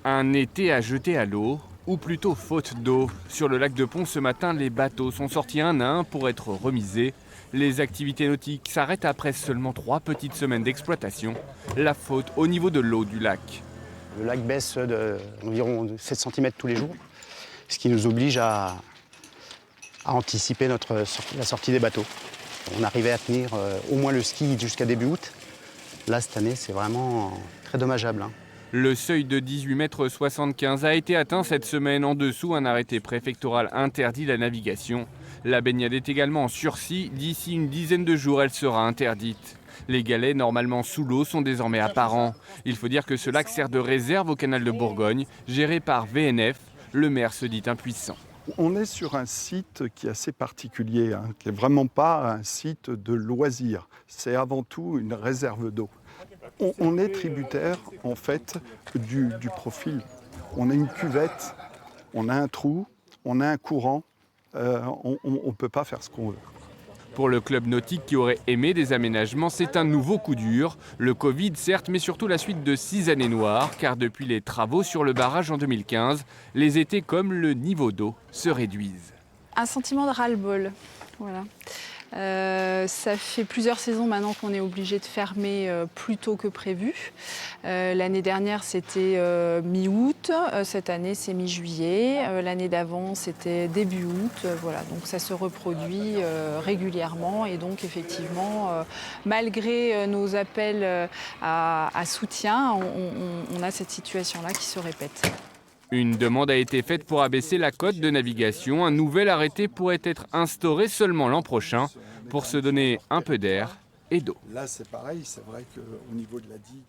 Un été à jeter à l'eau, ou plutôt faute d'eau. Sur le lac de Pont ce matin, les bateaux sont sortis un à un pour être remisés. Les activités nautiques s'arrêtent après seulement 3 petites semaines d'exploitation. La faute au niveau de l'eau du lac. Le lac baisse d'environ 7 cm tous les jours, ce qui nous oblige à anticiper la sortie des bateaux. On arrivait à tenir au moins le ski jusqu'à début août. Là, cette année, c'est vraiment très dommageable, hein. Le seuil de 18,75 m a été atteint cette semaine. En dessous, un arrêté préfectoral interdit la navigation. La baignade est également en sursis. D'ici une dizaine de jours, elle sera interdite. Les galets, normalement sous l'eau, sont désormais apparents. Il faut dire que ce lac sert de réserve au canal de Bourgogne, géré par VNF. Le maire se dit impuissant. On est sur un site qui est assez particulier, hein, qui n'est vraiment pas un site de loisirs. C'est avant tout une réserve d'eau. On est tributaire, en fait, du profil. On a une cuvette, on a un trou, on a un courant. On ne peut pas faire ce qu'on veut. Pour le club nautique qui aurait aimé des aménagements, c'est un nouveau coup dur. Le Covid, certes, mais surtout la suite de 6 années noires, car depuis les travaux sur le barrage en 2015, les étés comme le niveau d'eau se réduisent. Un sentiment de ras-le-bol, voilà. Ça fait plusieurs saisons maintenant qu'on est obligé de fermer plus tôt que prévu. L'année dernière, c'était mi-août. Cette année, c'est mi-juillet. L'année d'avant, c'était début août. Voilà, donc ça se reproduit régulièrement. Et donc, effectivement, malgré nos appels à soutien, on a cette situation-là qui se répète. Une demande a été faite pour abaisser la cote de navigation. Un nouvel arrêté pourrait être instauré seulement l'an prochain pour se donner un peu d'air et d'eau. Là, c'est pareil, c'est vrai qu'au niveau de la digue...